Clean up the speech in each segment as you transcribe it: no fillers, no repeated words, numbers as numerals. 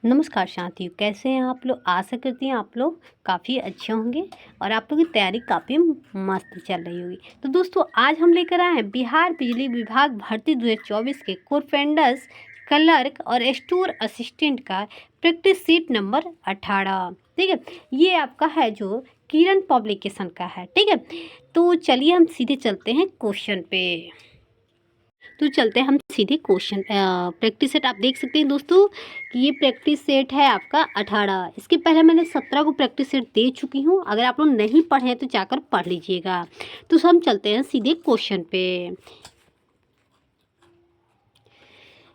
नमस्कार साथियों, कैसे हैं आप लोग। आशा करती हैं आप लोग काफ़ी अच्छे होंगे और आप लोगों की तैयारी काफ़ी मस्त चल रही होगी। तो दोस्तों, आज हम लेकर आए हैं बिहार बिजली विभाग भर्ती 2024 के कारपेंटर्स, क्लर्क और स्टोर असिस्टेंट का प्रैक्टिस सीट नंबर 18। ठीक है, ये आपका है जो किरण पब्लिकेशन का है। ठीक है, तो चलिए हम सीधे चलते हैं क्वेश्चन पे। तो चलते हैं हम सीधे क्वेश्चन प्रैक्टिस सेट। आप देख सकते हैं दोस्तों कि ये प्रैक्टिस सेट है आपका 18। इसके पहले मैंने 17 को प्रैक्टिस सेट दे चुकी हूँ। अगर आप लोग नहीं पढ़े हैं तो जाकर पढ़ लीजिएगा। तो हम चलते हैं सीधे क्वेश्चन पे।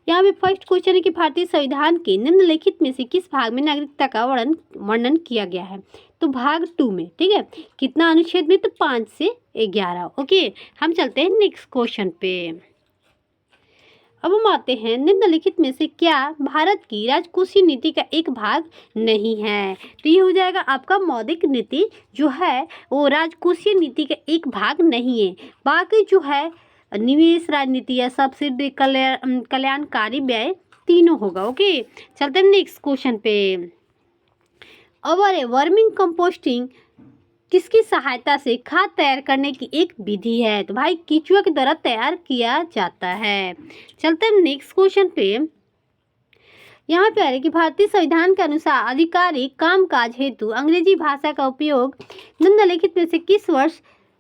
यहाँ पे फर्स्ट क्वेश्चन है कि भारतीय संविधान के निम्नलिखित में से किस भाग में नागरिकता का वर्णन किया गया है। तो भाग 2 में। ठीक है, कितना अनुच्छेद में, तो 5 से 11। ओके, हम चलते हैं नेक्स्ट क्वेश्चन पे। अब हम आते हैं, निम्नलिखित में से क्या भारत की राजकोषीय नीति का एक भाग नहीं है। तो ये हो जाएगा आपका मौद्रिक नीति जो है वो राजकोषीय नीति का एक भाग नहीं है। बाकी जो है निवेश राजनीति या सब्सिडी कल्याणकारी व्यय तीनों होगा। ओके, चलते हैं नेक्स्ट क्वेश्चन पे। अब वर्मिंग कंपोस्टिंग किसकी सहायता से खाद तैयार करने की एक विधि है। तो भाई केंचुआ के द्वारा तैयार किया जाता है। चलते हैं नेक्स्ट क्वेश्चन पे। यहाँ पे आ रहा है कि भारतीय संविधान के अनुसार आधिकारिक कामकाज हेतु अंग्रेजी भाषा का उपयोग निम्नलिखित में से किस वर्ष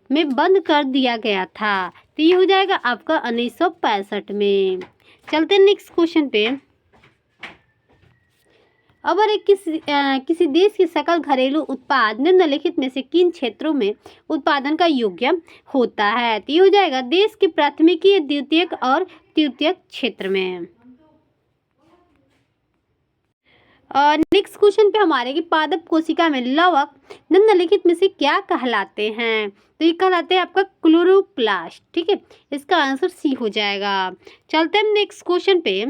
में बंद कर दिया गया था। तो ये हो जाएगा आपका 1965 में। चलते हैं नेक्स्ट क्वेश्चन पे। अब किसी देश की सकल घरेलू उत्पाद निम्नलिखित में से किन क्षेत्रों में उत्पादन का योग्य होता है। तो ये हो जाएगा देश के प्राथमिकी, द्वितीयक और तृतीयक क्षेत्र में। नेक्स्ट क्वेश्चन पे हमारे कि पादप कोशिका में लवक निम्नलिखित में से क्या कहलाते हैं। तो ये कहलाते हैं आपका क्लोरोप्लास्ट। ठीक है, इसका आंसर सी हो जाएगा। चलते हैं नेक्स्ट क्वेश्चन पे।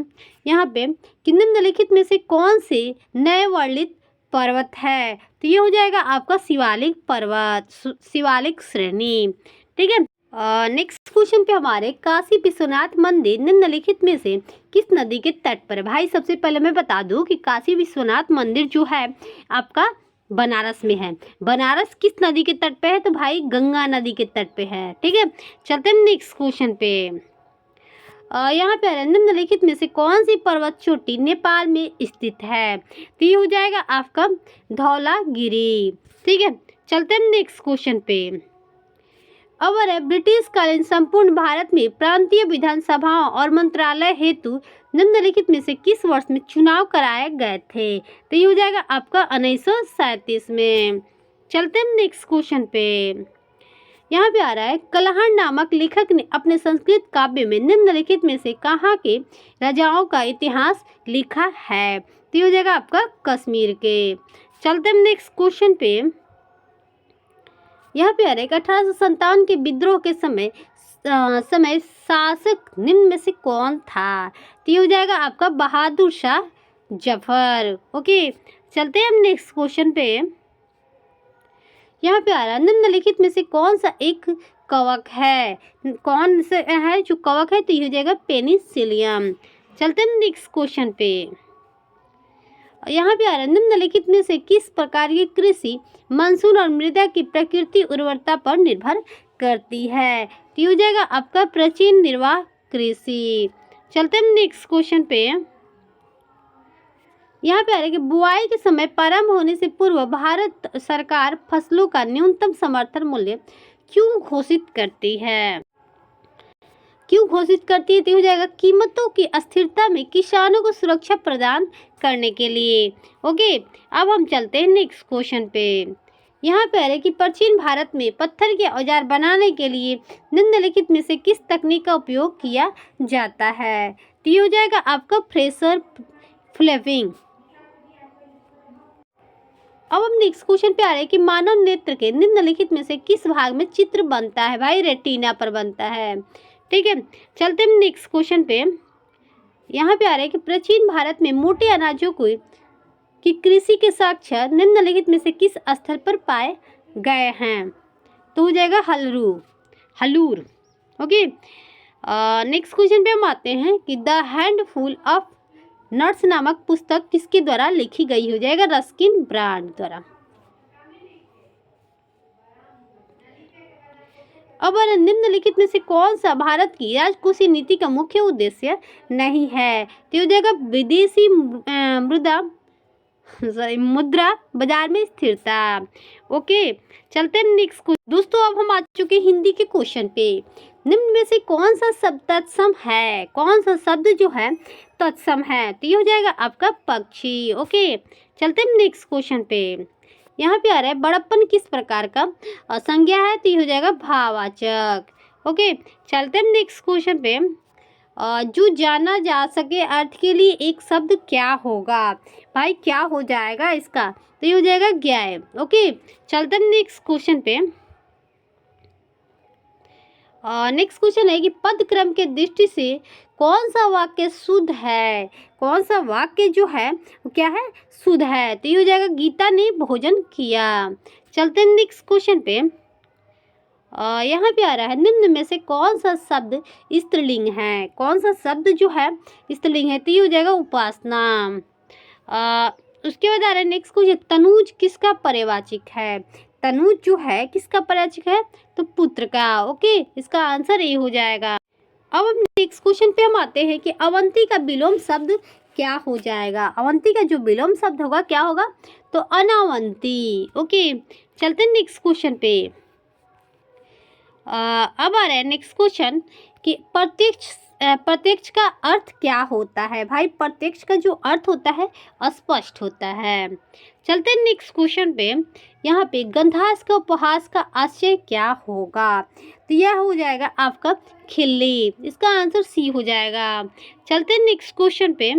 यहाँ पे कि निम्नलिखित में से कौन से नए वर्णित पर्वत है। तो ये हो जाएगा आपका शिवालिक पर्वत, शिवालिक श्रेणी। ठीक है, नेक्स्ट क्वेश्चन पे हमारे काशी विश्वनाथ मंदिर निम्नलिखित में से किस नदी के तट पर है। भाई सबसे पहले मैं बता दूं कि काशी विश्वनाथ मंदिर जो है आपका बनारस में है। बनारस किस नदी के तट पे है। तो भाई गंगा नदी के तट पे है। ठीक है, चलते हैं नेक्स्ट क्वेश्चन पे। यहाँ पे निम्नलिखित में से कौन सी पर्वत चोटी नेपाल में स्थित है। तो ये हो जाएगा आपका धौलागिरी। ठीक है, चलते हैं नेक्स्ट क्वेश्चन पे। अब ब्रिटिश कालीन संपूर्ण भारत में प्रांतीय विधानसभाओं और मंत्रालय हेतु निम्नलिखित में से किस वर्ष में चुनाव कराए गए थे। तो ये हो जाएगा आपका 1937 में। चलते हैं नेक्स्ट क्वेश्चन पे। यहाँ पे आ रहा है कलहण नामक लेखक ने अपने संस्कृत काव्य में निम्नलिखित में से कहाँ के राजाओं का इतिहास लिखा है। तो ये हो जाएगा आपका कश्मीर के। चलते हैं नेक्स्ट क्वेश्चन पे। यहाँ पे आ रहा है 1857 के विद्रोह के समय शासक निम्न में से कौन था। तो ये हो जाएगा आपका बहादुर शाह जफर। ओके, चलते हैं हम नेक्स्ट क्वेश्चन पे। यहाँ पे आ रहा है निम्नलिखित में से कौन सा एक कवक है। कौन सा है जो कवक है। तो ये हो जाएगा पेनिसिलियम। चलते हैं नेक्स्ट क्वेश्चन पे। यहाँ पे आ रहा है निम्नलिखित में से किस प्रकार की कृषि मानसून और मृदा की प्रकृति उर्वरता पर निर्भर करती है। तो हो जाएगा आपका प्राचीन निर्वाह कृषि। चलते हैं नेक्स्ट क्वेश्चन पे। यहाँ पे आ रहा है कि बुआई के समय प्रारंभ होने से पूर्व भारत सरकार फसलों का न्यूनतम समर्थन मूल्य क्यों घोषित करती है। क्यों घोषित करती है। तो हो जाएगा कीमतों की अस्थिरता में किसानों को सुरक्षा प्रदान करने के लिए। ओके, अब हम चलते हैं नेक्स्ट क्वेश्चन पे। यहाँ पे है कि प्राचीन भारत में पत्थर के औजार बनाने के लिए निम्नलिखित में से किस तकनीक का उपयोग किया जाता है। तो ये हो जाएगा आपका प्रेशर फ्लेविंग। अब हम नेक्स्ट क्वेश्चन पे आ रहे हैं कि मानव नेत्र के निम्नलिखित में से किस भाग में चित्र बनता है। भाई रेटिना पर बनता है। ठीक है, चलते हैं नेक्स्ट क्वेश्चन पे। यहाँ पे आ रहा है कि प्राचीन भारत में मोटे अनाजों को की कृषि के साक्ष्य निम्नलिखित में से किस स्थल पर पाए गए हैं। तो हो जाएगा हलूर। ओके, नेक्स्ट क्वेश्चन पे हम आते हैं कि द हैंडफुल ऑफ नर्स नामक पुस्तक किसके द्वारा लिखी गई? हो जाएगा रस्किन ब्रांड द्वारा। अब निम्नलिखित में से कौन सा भारत की राजकोषीय नीति का मुख्य उद्देश्य नहीं है? तो हो जाएगा विदेशी मुद्रा बाजार में स्थिरता। ओके, चलते हैं नेक्स्ट क्वेश्चन। दोस्तों अब हम आ चुके हैं हिंदी के क्वेश्चन पे। निम्न में से कौन सा शब्द तत्सम है? कौन सा शब्द जो है तत्सम है? तो ये हो जाएगा आपका पक्षी। ओके, चलते हैं नेक्स्ट क्वेश्चन पे। यहाँ पे आ रहा है बड़प्पन किस प्रकार का संज्ञा है? तो ये हो जाएगा भाववाचक। ओके, चलते हैं नेक्स्ट क्वेश्चन पे। जो जाना जा सके अर्थ के लिए एक शब्द क्या होगा? भाई क्या हो जाएगा इसका? तो ये हो जाएगा ज्ञेय। ओके, चलते हैं नेक्स्ट क्वेश्चन पे। नेक्स्ट क्वेश्चन है कि पद क्रम के दृष्टि से कौन सा वाक्य शुद्ध है? कौन सा वाक्य जो है वो क्या है? शुद्ध है। तो ये हो जाएगा गीता ने भोजन किया। चलते हैं नेक्स्ट क्वेश्चन पे। यहाँ पे आ रहा है निम्न में से कौन सा शब्द स्त्रीलिंग है? कौन सा शब्द जो है स्त्रीलिंग है? तो ये हो जाएगा उपासना। उसके बाद आ रहा है नेक्स्ट क्वेश्चन, तनुज किसका पर्यवाचक है? तनुज जो है किसका पर्यवाचक है? तो पुत्र का। ओके, इसका आंसर ए हो जाएगा। अब हम नेक्स्ट क्वेश्चन पे हम आते हैं कि अवंती का विलोम शब्द क्या हो जाएगा? अवंती का जो विलोम शब्द होगा क्या होगा? तो अनावंती। ओके, चलते हैं नेक्स्ट क्वेश्चन पे। अब आ रहा है नेक्स्ट क्वेश्चन कि प्रत्यक्ष का अर्थ क्या होता है? भाई प्रत्यक्ष का जो अर्थ होता है अस्पष्ट होता है। चलते हैं नेक्स्ट क्वेश्चन पे। यहाँ पे गंधास का उपहास का आशय क्या होगा? तो यह हो जाएगा आपका खिल्ली। इसका आंसर सी हो जाएगा। चलते हैं नेक्स्ट क्वेश्चन पे।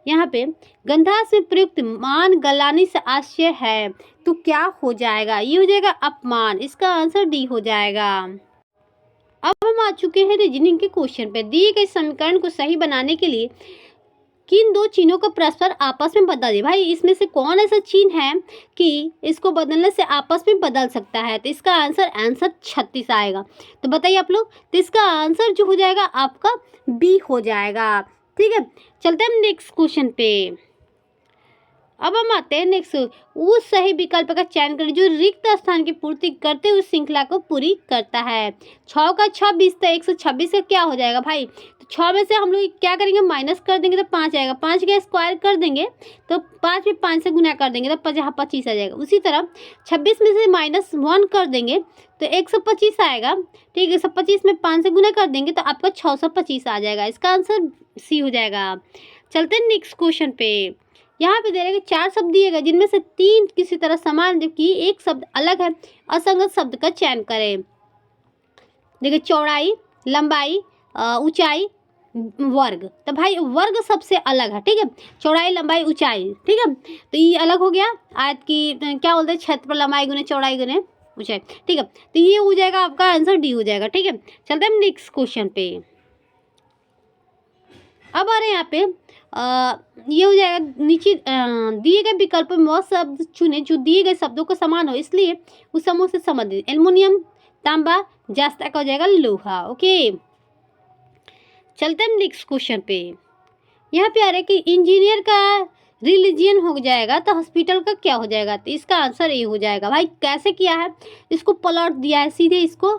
यहाँ पे गंधास में प्रयुक्त मान गलानी से आशय है तो क्या हो जाएगा? ये हो जाएगा अपमान। इसका आंसर डी हो जाएगा। अब हम आ चुके हैं रीजनिंग के क्वेश्चन पे। दिए गए समीकरण को सही बनाने के लिए किन दो चिन्हों को परस्पर आपस में बदल दे? भाई इसमें से कौन ऐसा चिन्ह है कि इसको बदलने से आपस में बदल सकता है? तो इसका आंसर 36 आएगा। तो बताइए आप लोग। तो इसका आंसर जो हो जाएगा आपका बी हो जाएगा। ठीक है, चलते हैं नेक्स्ट क्वेश्चन पे। अब हम आते हैं नेक्स्ट, उस सही विकल्प का चयन करें जो रिक्त स्थान की पूर्ति करते हुए श्रृंखला को पूरी करता है। 6 का 6 20 तो 126 का क्या हो जाएगा भाई? तो 6 में से हम लोग क्या करेंगे? माइनस कर देंगे तो 5 आएगा। 5 का स्क्वायर कर देंगे तो 5 में 5 से गुना कर देंगे तो 25 आ जाएगा। उसी तरह 26 में से -1 कर देंगे तो 125 आएगा। ठीक है, 125 में 5 से गुना कर देंगे तो आपका 625 आ जाएगा। इसका आंसर सी हो जाएगा। चलते हैं नेक्स्ट क्वेश्चन पे। यहाँ पे दे रहे 4 शब्द दिए गए जिनमें से 3 किसी तरह समान जबकि एक शब्द अलग है। असंगत शब्द का चयन करें। देखिए चौड़ाई, लंबाई, ऊंचाई, वर्ग। तो भाई वर्ग सबसे अलग है। ठीक है, चौड़ाई, लंबाई, ऊंचाई। ठीक है, तो ये अलग हो गया। आयत की क्या बोलते हैं? क्षेत्रफल, लंबाई गुने चौड़ाई गुने ऊंचाई। ठीक है, तो ये हो जाएगा आपका आंसर डी हो जाएगा। ठीक है, चलते हैं नेक्स्ट क्वेश्चन पे। अब आ रहे हैं यहाँ पे ये हो जाएगा नीचे दिए गए विकल्प में वह शब्द चुने जो दिए गए शब्दों को समान हो इसलिए उस समूह से संबंधित। एल्युमिनियम, तांबा, जास्ता का हो जाएगा लोहा। ओके, चलते हैं नेक्स्ट क्वेश्चन पे। यहाँ पे आ रहा है कि इंजीनियर का रिलीजियन हो जाएगा तो हॉस्पिटल का क्या हो जाएगा? तो इसका आंसर ये हो जाएगा। भाई कैसे किया है? इसको पलट दिया है, सीधे इसको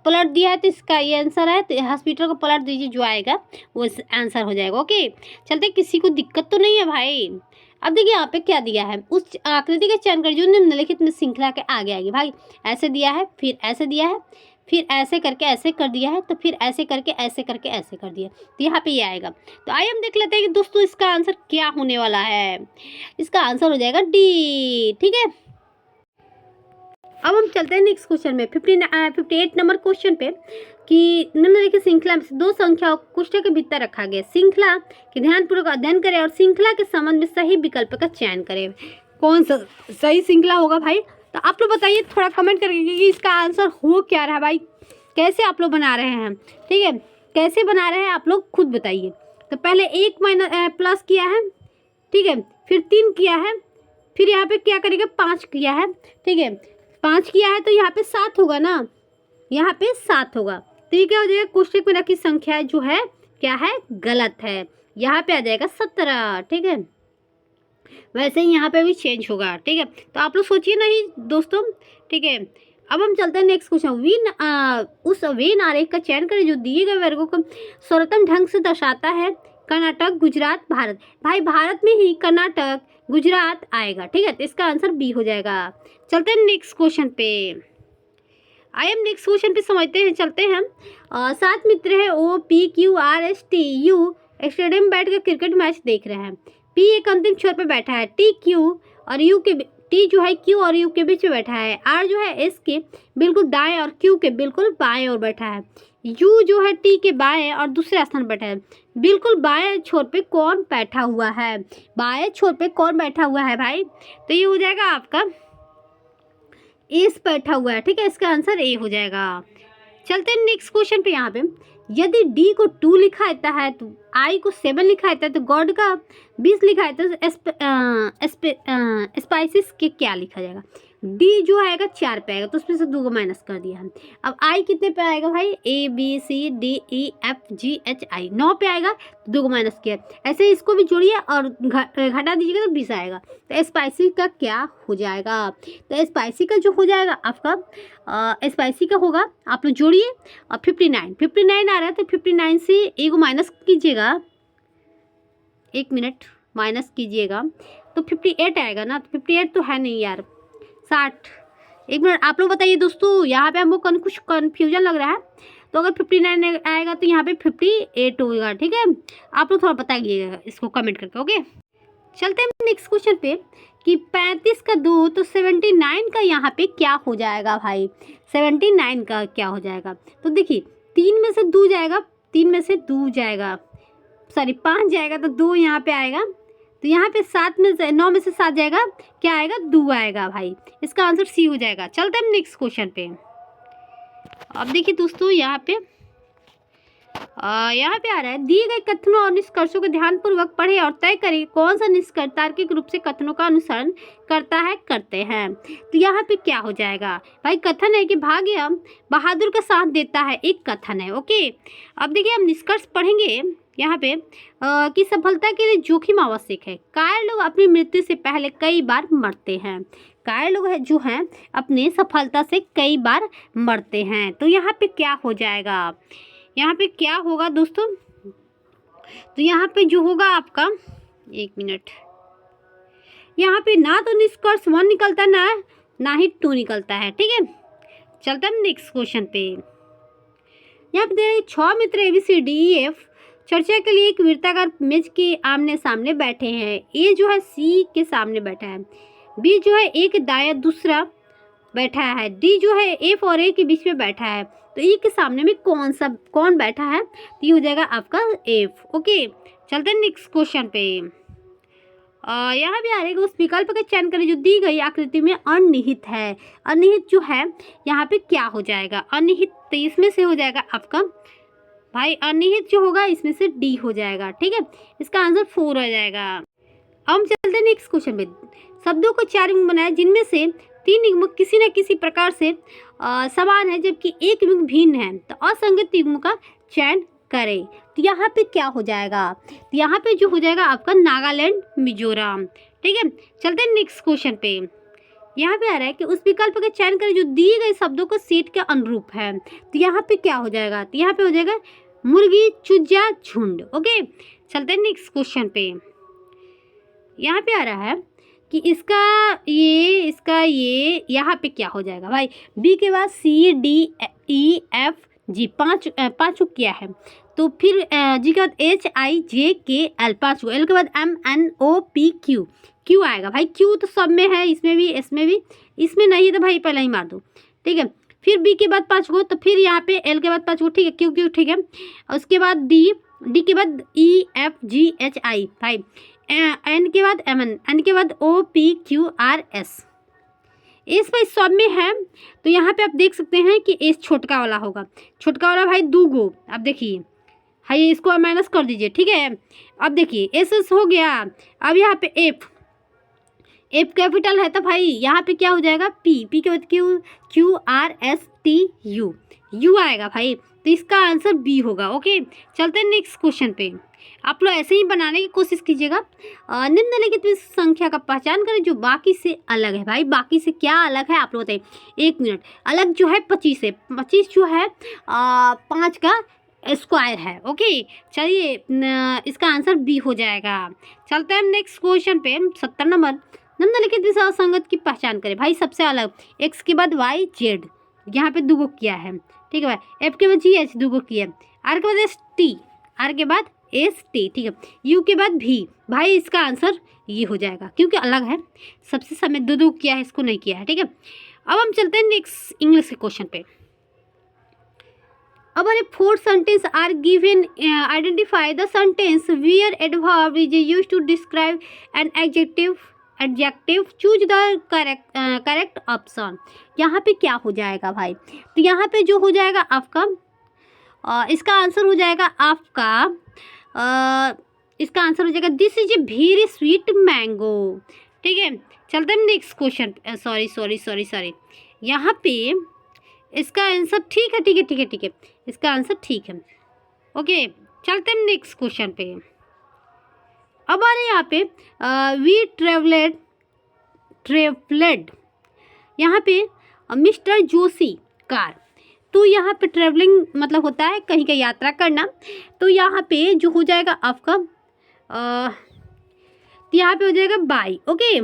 पलट दिया है तो इसका ये आंसर है। तो हॉस्पिटल को पलट दीजिए, जो आएगा वो आंसर हो जाएगा। ओके, चलते, किसी को दिक्कत तो नहीं है भाई? अब देखिए यहाँ पे क्या दिया है, उस आकृति का चयन कर जो निम्नलिखित में श्रृंखला के आगे आएगी। भाई ऐसे दिया है, फिर ऐसे दिया है, फिर ऐसे करके ऐसे कर दिया है, तो फिर ऐसे करके ऐसे करके ऐसे कर दिया, तो यहाँ पे ये आएगा। तो आइए हम देख लेते हैं कि दोस्तों इसका आंसर क्या होने वाला है। इसका आंसर हो जाएगा डी। ठीक है, अब हम चलते हैं नेक्स्ट क्वेश्चन में 58 नंबर क्वेश्चन पे कि निम्नलिखित श्रृंखला में दो संख्याओं को कोष्ठक के भीतर रखा गया। श्रृंखला के ध्यानपूर्वक अध्ययन करें और श्रृंखला के संबंध में सही विकल्प का चयन करें। कौन सा सही श्रृंखला होगा भाई? तो आप लोग बताइए थोड़ा कमेंट करके कि इसका आंसर हो क्या रहा है भाई, कैसे आप लोग बना रहे हैं। ठीक है, कैसे बना रहे हैं आप लोग खुद बताइए। तो पहले 1 प्लस किया है, ठीक है, फिर 3 किया है, फिर यहाँ पे क्या करेंगे 5 किया है। ठीक है, 5 किया है तो यहाँ पे 7 होगा ना, यहाँ पे 7 होगा। तो ये क्या हो जाएगा, कोष्ठक में रखी संख्या जो है क्या है, गलत है। यहाँ पे आ जाएगा 17, ठीक है। वैसे ही यहाँ पे भी चेंज होगा, ठीक है। तो आप लोग सोचिए नहीं दोस्तों, ठीक है। अब हम चलते हैं नेक्स्ट क्वेश्चन। उस वेन आरेख का चयन करें जो दिए गए वर्गों को सर्वोत्तम ढंग से दर्शाता है। कर्नाटक, गुजरात, भारत। भाई भारत में ही कर्नाटक, गुजरात आएगा, ठीक है। तो इसका आंसर बी हो जाएगा। चलते हैं नेक्स्ट क्वेश्चन पे। नेक्स्ट क्वेश्चन पे समझते हैं, चलते हैं। 7 मित्र है, OPQRSTU स्टेडियम बैठ कर क्रिकेट मैच देख रहे हैं। पी एक अंतिम छोर पे बैठा है, टी जो है क्यू और यू के बीच में बैठा है। आर जो है एस के बिल्कुल दाएं और क्यू के बिल्कुल बाएं और बैठा है। यू जो है टी के बाएं और दूसरे स्थान बैठा है। बिल्कुल बाएं छोर पे कौन बैठा हुआ है? बाएं छोर पे कौन बैठा हुआ है भाई? तो ये हो जाएगा आपका एस बैठा हुआ है, ठीक है। इसका आंसर ए हो जाएगा। चलते हैं नेक्स्ट क्वेश्चन पे। यहाँ पे यदि डी को 2 लिखा रहता है तो आई को 7 लिखा रहता है तो गॉड का 20 लिखा है तो स्पाइसिस के क्या लिखा जाएगा? डी जो आएगा 4 पे आएगा तो उसमें से 2 को माइनस कर दिया हम। अब आई कितने पे आएगा भाई? ABCDEFGHI 9 पे आएगा तो 2 को माइनस किया। ऐसे इसको भी जोड़िए और घटा दीजिएगा तो 20 आएगा। तो स्पाइसी का क्या हो जाएगा? तो स्पाइसी का जो हो जाएगा आपका स्पाइसी का होगा, आप लोग जोड़िए। और 59 आ रहा है तो 59 से ए को माइनस कीजिएगा, 1 मिनट माइनस कीजिएगा तो 58 आएगा ना। तो 58 तो है नहीं यार, 60। 1 मिनट आप लोग बताइए दोस्तों, यहाँ पे हमको कुछ कन्फ्यूजन लग रहा है। तो अगर 59 आएगा तो यहाँ पे 58 होगा, ठीक है। आप लोग थोड़ा बताइएगा इसको कमेंट करके, ओके। चलते हैं नेक्स्ट क्वेश्चन पे कि 35 का 2 तो 79 का यहाँ पे क्या हो जाएगा भाई? 79 का क्या हो जाएगा? तो देखिए 3 में से 2 जाएगा, 3 में से 2 जाएगा, सॉरी 5 जाएगा तो 2 यहाँ पे आएगा। तो यहाँ पे 9 में से 7 जाएगा, क्या आएगा? 2 आएगा भाई। इसका आंसर सी हो जाएगा। चलते हैं नेक्स्ट क्वेश्चन पे। अब देखिए दोस्तों यहाँ पे आ रहा है दिए गए कथनों और निष्कर्षों को ध्यानपूर्वक पढ़े और तय करें कौन सा निष्कर्ष तार्किक रूप से कथनों का अनुसरण करते हैं। तो यहाँ पे क्या हो जाएगा भाई? कथन है कि भाग्य बहादुर का साथ देता है, एक कथन है, ओके। अब देखिए हम निष्कर्ष पढ़ेंगे यहाँ पे कि सफलता के लिए जोखिम आवश्यक है। कायर लोग अपनी मृत्यु से पहले कई बार मरते हैं। कायर लोग जो हैं अपने सफलता से कई बार मरते हैं। तो यहाँ पे क्या हो जाएगा? यहाँ पे क्या होगा दोस्तों? तो यहाँ पे जो होगा आपका, 1 मिनट, यहाँ पे ना तो निष्कर्ष 1 निकलता ना ही 2 निकलता है, ठीक है। चलते हैं नेक्स्ट क्वेश्चन पे। यहाँ पे दे रहे 6 मित्र ABCDEF चर्चा के लिए एक वृत्ताकार मेज के आमने सामने बैठे हैं। ए जो है सी के सामने बैठा है, बी जो है ए के दाएं दूसरा बैठा है, डी जो है एफ और ए के बीच में बैठा है। तो ई के सामने में कौन बैठा है? तो ये हो जाएगा आपका एफ, ओके। चलते हैं नेक्स्ट क्वेश्चन पे। यहाँ भी आ रहा है उस विकल्प का चयन करें जो दी गई आकृति में अनिहित है। अनिहित जो है यहाँ पे क्या हो जाएगा? अनिहित तो इसमें से हो जाएगा आपका भाई, अनिहित जो होगा इसमें से डी हो जाएगा, ठीक है। इसका आंसर 4 हो जाएगा। अब हम चलते हैं नेक्स्ट क्वेश्चन पे। शब्दों को 4 युग्म बनाए जिनमें से 3 युग्म किसी न किसी प्रकार से समान है जबकि 1 युग्म भिन्न है। तो असंगत युग्म का चयन करें। तो यहाँ पे क्या हो जाएगा? तो यहाँ पे जो हो जाएगा आपका नागालैंड, मिजोरम, ठीक है। चलते हैं नेक्स्ट क्वेश्चन पे। यहाँ पे आ रहा है कि उस विकल्प का चयन करें जो दिए गए शब्दों को सेट के अनुरूप है। तो यहाँ पे क्या हो जाएगा? तो यहाँ पे हो जाएगा मुर्गी, चूजा, झुंड, ओके। चलते हैं नेक्स्ट क्वेश्चन पे। यहाँ पे आ रहा है कि इसका ये यहाँ पे क्या हो जाएगा भाई? बी के बाद C D E F G 5 किया है। तो फिर जी के बाद H I J K L 5, L के बाद M N O P Q, Q आएगा भाई। Q तो सब में है, इसमें भी, इसमें भी, इसमें नहीं है तो भाई पहले ही मार दो, ठीक है। फिर B के बाद 5 को, तो फिर यहाँ पे L के बाद 5 को, ठीक है। Q ठीक है। उसके बाद D के बाद E F G H I भाई, N के बाद M N के बाद O P Q R S। इस पर सब में है तो यहाँ पे आप देख सकते हैं कि एस छोटका वाला होगा। छोटका वाला भाई 2 गो। अब देखिए हाई, इसको माइनस कर दीजिए, ठीक है। अब देखिए एस हो गया। अब यहाँ पे एफ कैपिटल है तो भाई यहाँ पे क्या हो जाएगा? पी के बाद Q R S T U आएगा भाई। तो इसका आंसर बी होगा। ओके, चलते हैं नेक्स्ट क्वेश्चन पे। आप लोग ऐसे ही बनाने की कोशिश कीजिएगा। निम्नलिखित में संख्या का पहचान करें जो बाकी से अलग है। भाई बाकी से क्या अलग है आप लोग बताइए। 1 मिनट। अलग जो है 25 है। 25 जो है 5 का स्क्वायर है। ओके, चलिए इसका आंसर बी हो जाएगा। चलते हैं नेक्स्ट क्वेश्चन पे। 70 नंबर। निम्नलिखित दिशा संगत की पहचान करें। भाई सबसे अलग एक्स के बाद वाई जेड, यहाँ पे दुगो किया है। ठीक है भाई, एफ के बाद जी एच दुगो किया है, आर के बाद एस टी, आर के बाद एस टी, ठीक है, यू के बाद भी। भाई इसका आंसर ये हो जाएगा क्योंकि अलग है, सबसे समय दो किया है, इसको नहीं किया है। ठीक है, अब हम चलते हैं नेक्स्ट इंग्लिश के क्वेश्चन पे। अब अरे 4 sentence are given, identify the sentence where adverb is used to describe an adjective, choose the correct option. यहाँ पे क्या हो जाएगा भाई, तो यहाँ पे जो हो जाएगा आपका इसका आंसर हो जाएगा आपका इसका आंसर हो जाएगा this is a very sweet mango. ठीक है, चलते हैं नेक्स्ट क्वेश्चन। सॉरी यहाँ पे इसका आंसर ठीक है, इसका आंसर ठीक है। ओके, चलते हैं नेक्स्ट क्वेश्चन पे। अब आ रहे यहाँ पे वी ट्रेवलेड, यहाँ पे मिस्टर जोशी कार। तो यहाँ पे ट्रेवलिंग मतलब होता है कहीं का यात्रा करना। तो यहाँ पे जो हो जाएगा आपका तो यहाँ पे हो जाएगा बाई। ओके,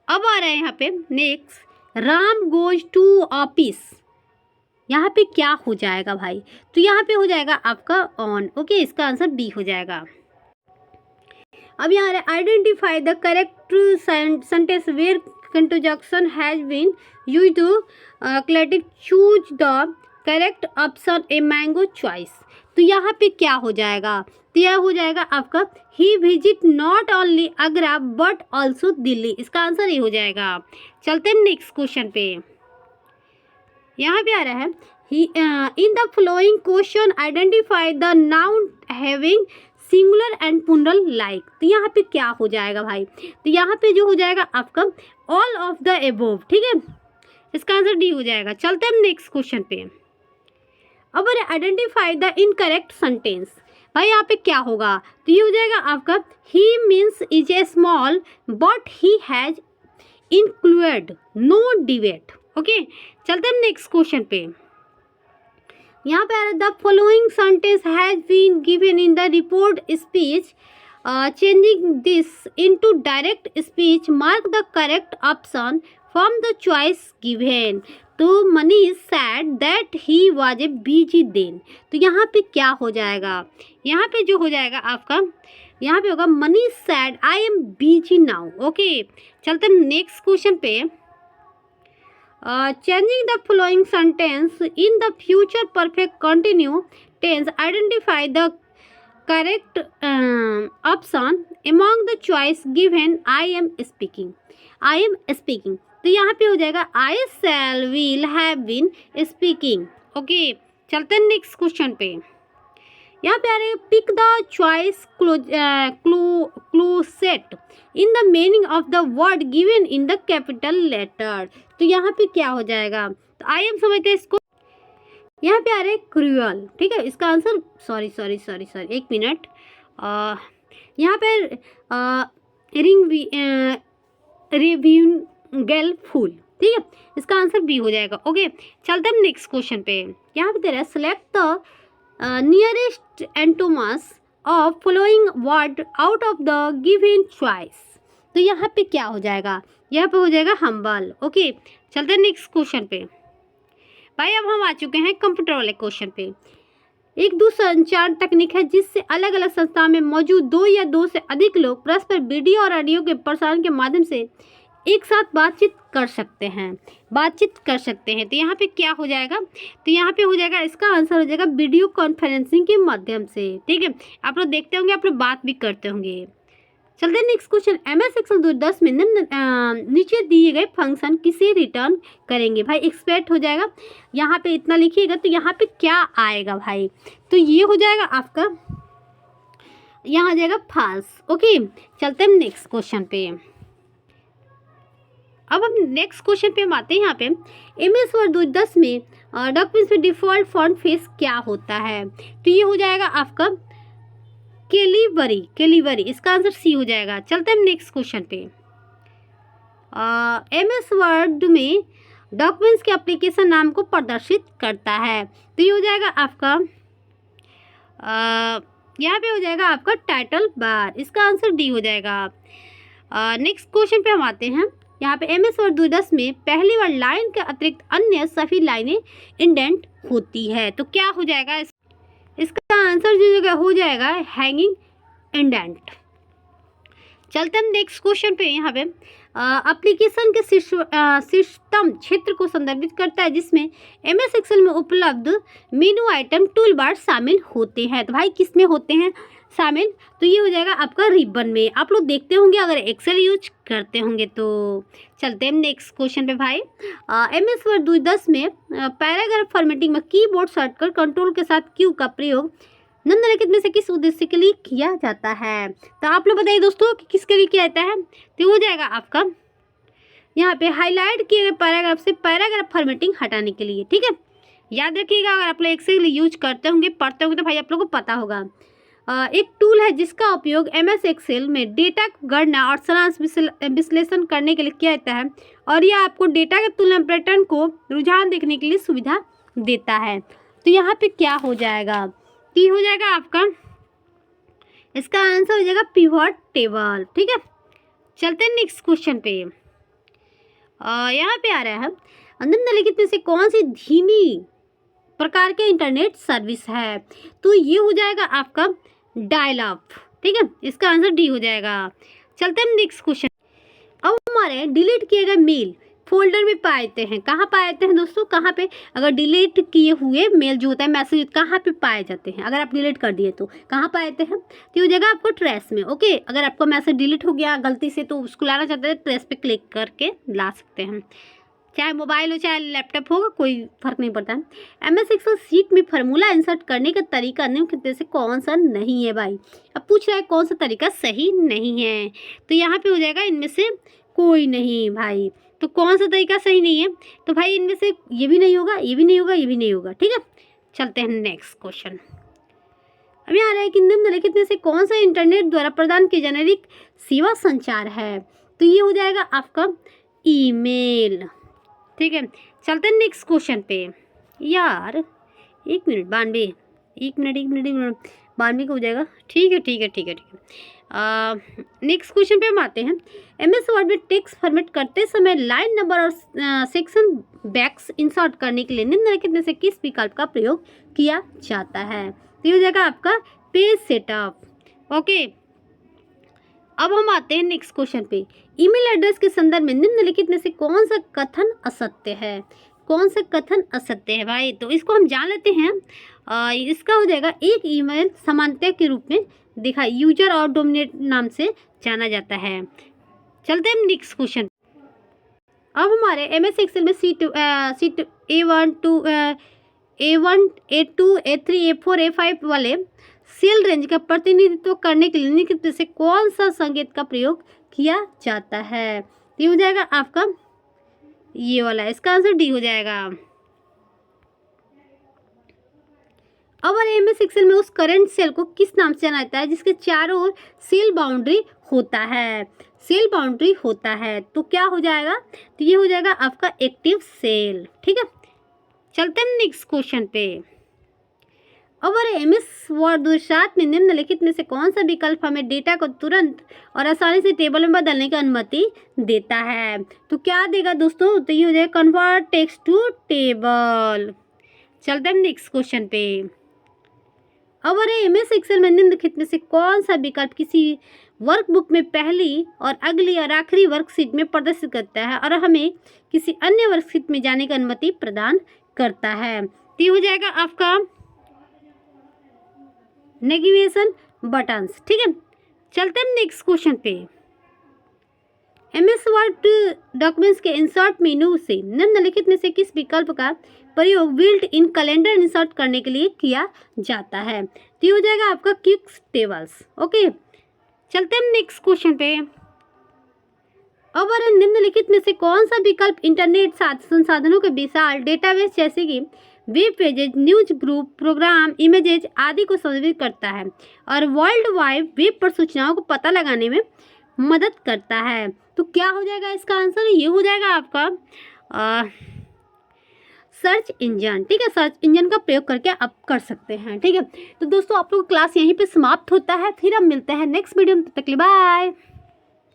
अब आ रहा है यहाँ पे next, Ram goes to office. यहाँ पे क्या हो जाएगा भाई, तो यहाँ पे हो जाएगा आपका ऑन। ओके, इसका आंसर बी हो जाएगा। अब यहाँ है identify the correct sentence where conjunction has been used टू क्लैटिक, choose the correct option among choice. तो यहाँ पे क्या हो जाएगा, तो यह हो जाएगा आपका he visit not only Agra but also Delhi. इसका आंसर ये हो जाएगा। चलते हैं नेक्स्ट क्वेश्चन पे। यहाँ पे आ रहा है in the following question identify the noun having singular and plural like. तो यहाँ पे क्या हो जाएगा भाई, तो यहाँ पे जो हो जाएगा आपका ऑल ऑफ द एबोव। ठीक है, इसका आंसर डी हो जाएगा। चलते हैं नेक्स्ट क्वेश्चन पे। अब आइडेंटिफाई द इनकरेक्ट सेंटेंस। भाई यहाँ पे क्या होगा, तो ये हो जाएगा आपका he means is a small but he has include no debate. Okay, चलते हैं नेक्स्ट क्वेश्चन पे। यहाँ पे the following sentence has been given in the report speech, changing this into direct speech, mark the correct option from the choice given. तो Manish said that he was a busy then. तो यहाँ पे क्या हो जाएगा, यहाँ पे जो हो जाएगा आपका यहाँ पे होगा Manish sad I am busy now. Okay, चलते हैं नेक्स्ट क्वेश्चन पे। Changing the following sentence in the future perfect continuous tense, identify the correct option among the choice given. I am speaking, I am speaking। तो यहाँ पे हो जाएगा I shall will have been speaking। Okay, चलते हैं next question पे। यहाँ पे आ रहे pick the choice closest in the meaning of the word given in the capital letter. तो यहाँ पे क्या हो जाएगा, तो आई एम समझते हैं इसको। यहाँ पे आ रहे क्रूअल। ठीक है, इसका आंसर सॉरी 1 मिनट। यहाँ पे रिव्यूगल फूल। ठीक है, इसका आंसर बी हो जाएगा। ओके, चलते हैं नेक्स्ट क्वेश्चन पे। यहाँ पे तेरा select the nearest antonyms of following word out of the given choice. तो यहाँ पे क्या हो जाएगा, यहाँ पे हो जाएगा हम्बल। ओके, चलते हैं नेक्स्ट क्वेश्चन पे। भाई अब हम आ चुके हैं कंप्यूटर वाले क्वेश्चन पे। एक दूरसंचार तकनीक है जिससे अलग अलग संस्थाओं में मौजूद 2 या 2 से अधिक लोग परस्पर वीडियो और ऑडियो के प्रसारण के माध्यम से एक साथ बातचीत कर सकते हैं। तो यहाँ पे क्या हो जाएगा, तो यहाँ पे हो जाएगा इसका आंसर हो जाएगा वीडियो कॉन्फ्रेंसिंग के माध्यम से। ठीक है, आप लोग देखते होंगे, आप लोग बात भी करते होंगे। चलते हैं नेक्स्ट क्वेश्चन। MS एक्सेल 10 में नीचे दिए गए फंक्शन किसे रिटर्न करेंगे। भाई एक्सपेक्ट हो जाएगा, यहाँ पे इतना लिखिएगा तो यहाँ पे क्या आएगा भाई, तो ये हो जाएगा आपका, यहाँ आ जाएगा फॉल्स। ओके, चलते हैं नेक्स्ट क्वेश्चन पे। अब हम नेक्स्ट क्वेश्चन पे हम आते हैं। यहाँ पे MS वर्ड 2010 में डॉक्यूमेंट्स में डिफ़ॉल्ट फॉन्ट फेस क्या होता है? तो ये हो जाएगा आपका कैलिबरी। इसका आंसर सी हो जाएगा। चलते हैं नेक्स्ट क्वेश्चन पे। MS वर्ड में डॉक्यूमेंट्स के एप्लीकेशन नाम को प्रदर्शित करता है, तो ये हो जाएगा आपका यहाँ पे हो जाएगा आपका टाइटल बार। इसका आंसर डी हो जाएगा। नेक्स्ट क्वेश्चन पे हम आते हैं। यहाँ पे MS वर्ड 2010 में पहली बार लाइन के अतिरिक्त अन्य सभी लाइनें इंडेंट होती है, तो क्या हो जाएगा? इसका आंसर जो जगह हो जाएगा हैंगिंग इंडेंट। चलते हम नेक्स्ट क्वेश्चन पे। यहाँ पे एप्लीकेशन के सिस्टम क्षेत्र को संदर्भित करता है जिसमें MS एक्सेल में उपलब्ध मेनू आइटम टूल बार शामिल होते हैं। तो भाई किस में होते हैं शामिल? तो ये हो जाएगा आपका रिबन में। आप लोग देखते होंगे अगर एक्सेल यूज करते होंगे तो। चलते हैं नेक्स्ट क्वेश्चन पे भाई। MS वर्ड 2010 में पैराग्राफ फॉर्मेटिंग में कीबोर्ड शॉर्टकट कंट्रोल के साथ क्यू का प्रयोग निम्नलिखित में से किस उद्देश्य के लिए किया जाता है? तो आप लोग बताइए दोस्तों कि किसके लिए किया जाता है? तो हो जाएगा आपका यहाँ पे हाईलाइट किए गए पैराग्राफ से पैराग्राफ फॉर्मेटिंग हटाने के लिए। ठीक है, याद रखिएगा। अगर आप लोग एक्सेल यूज करते होंगे, पढ़ते होंगे, तो भाई आप लोगों को पता होगा। एक टूल है जिसका उपयोग MS एक्सेल में डेटा गणना और सारांश विश्लेषण करने के लिए किया जाता है, और यह आपको डेटा के तुलना पैटर्न को रुझान देखने के लिए सुविधा देता है। तो यहाँ पे क्या हो जाएगा? टी हो जाएगा आपका, इसका आंसर हो जाएगा पिवट टेबल। ठीक है, चलते हैं नेक्स्ट क्वेश्चन पे। यहाँ पे आ रहा है निम्नलिखित में से कौन सी धीमी प्रकार के इंटरनेट सर्विस है? तो ये हो जाएगा आपका डायल अप। ठीक है, इसका आंसर डी हो जाएगा। चलते हैं नेक्स्ट क्वेश्चन। अब हमारे डिलीट किए गए मेल फोल्डर में पाए जाते हैं। कहाँ पाए जाते हैं दोस्तों? कहाँ पे? अगर डिलीट किए हुए मेल जो होता है, मैसेज, कहाँ पे पाए जाते हैं? अगर आप डिलीट कर दिए तो कहाँ पाए जाते हैं? तो हो जाएगा आपको ट्रेस में। ओके, अगर आपका मैसेज डिलीट हो गया गलती से तो उसको लाना चाहते हैं, ट्रेस पे क्लिक करके ला सकते हैं। चाहे मोबाइल हो चाहे लैपटॉप होगा, कोई फर्क नहीं पड़ता है। MS एक्सेल सीट में फार्मूला इंसर्ट करने का तरीका निम्नलिखित में से कौन सा नहीं है? भाई अब पूछ रहा है कौन सा तरीका सही नहीं है, तो यहाँ पे हो जाएगा इनमें से कोई नहीं। भाई तो कौन सा तरीका सही नहीं है? तो भाई इनमें से ये भी नहीं होगा, ये भी नहीं होगा, ये भी नहीं होगा। ठीक है, चलते हैं नेक्स्ट क्वेश्चन। अब यहाँ आ रहा है कि निम्नलिखित में से कौन सा इंटरनेट द्वारा प्रदान की जेनेरिक सेवा संचार है? तो ये हो जाएगा आपका ईमेल। ठीक है, चलते हैं नेक्स्ट क्वेश्चन पे। यार 1 मिनट 92 92 का हो जाएगा। ठीक है। नेक्स्ट क्वेश्चन पे हम आते हैं। MS वर्ड में टेक्स्ट फॉर्मेट करते समय लाइन नंबर और सेक्शन बैक्स इंसर्ट करने के लिए निम्नलिखित में से किस विकल्प का प्रयोग किया जाता है? तो ये हो जाएगा आपका पेज सेटअप। ओके, अब हम आते हैं नेक्स्ट क्वेश्चन पे। ईमेल एड्रेस के संदर्भ में निम्नलिखित में से कौन सा कथन असत्य है? कौन सा कथन असत्य है भाई? तो इसको हम जान लेते हैं। इसका हो जाएगा एक ईमेल समानता के रूप में दिखा यूजर और डोमिनेट नाम से जाना जाता है। चलते हैं नेक्स्ट क्वेश्चन। अब हमारे MS एक्सेल में seat A1 A1 A2 A3 A4 A5 वाले सेल रेंज का प्रतिनिधित्व करने के लिए निम्नलिखित में से कौन सा संकेत का प्रयोग किया जाता है? तो ये हो जाएगा आपका ये वाला। इसका आंसर डी हो जाएगा। अब MS एक्सेल में उस करंट सेल को किस नाम से जाना जाता है जिसके चारों ओर सेल बाउंड्री होता है? सेल बाउंड्री होता है, तो क्या हो जाएगा? तो ये हो जाएगा आपका एक्टिव सेल। ठीक है, चलते हैं नेक्स्ट क्वेश्चन पे। अब MS वर्ड 2007 में निम्नलिखित में से कौन सा विकल्प हमें डेटा को तुरंत और आसानी से टेबल में बदलने की अनुमति देता है? तो क्या देगा दोस्तों? तो ये हो जाएगा कन्वर्ट टेक्स्ट टू टेबल। चलते हैं नेक्स्ट क्वेश्चन पे। अब MS एक्सेल में निम्नलिखित में से कौन सा विकल्प किसी वर्कबुक में पहली और अगली और आखिरी वर्कशीट में प्रदर्शित करता है और हमें किसी अन्य वर्कशीट में जाने की अनुमति प्रदान करता है? तो ये हो जाएगा आपका नेविगेशन बटन्स। ठीक है, चलते हैं नेक्स्ट क्वेश्चन पे। MS वर्ड डॉक्यूमेंट्स के इंसर्ट मेनू से निम्नलिखित में से किस विकल्प का प्रयोग बिल्ट इन कैलेंडर इंसर्ट करने के लिए किया जाता है? तो ये हो जाएगा आपका क्विक टेबल्स। ओके, चलते हैं नेक्स्ट क्वेश्चन पे। अब निम्नलिखित में से कौन सा विकल्प इंटरनेट संसाधनों के विशाल डेटाबेस जैसे कि web pages, news group, program, images आदि को संदर्भित करता है और वर्ल्ड वाइड वेब पर सूचनाओं को पता लगाने में मदद करता है? तो क्या हो जाएगा इसका आंसर? ये हो जाएगा आपका सर्च इंजन। ठीक है, सर्च इंजन का प्रयोग करके आप कर सकते हैं। ठीक है, तो दोस्तों आप लोग क्लास यहीं पे समाप्त होता है, फिर हम मिलते हैं नेक्स्ट वीडियो में। तब तक के लिए बाय।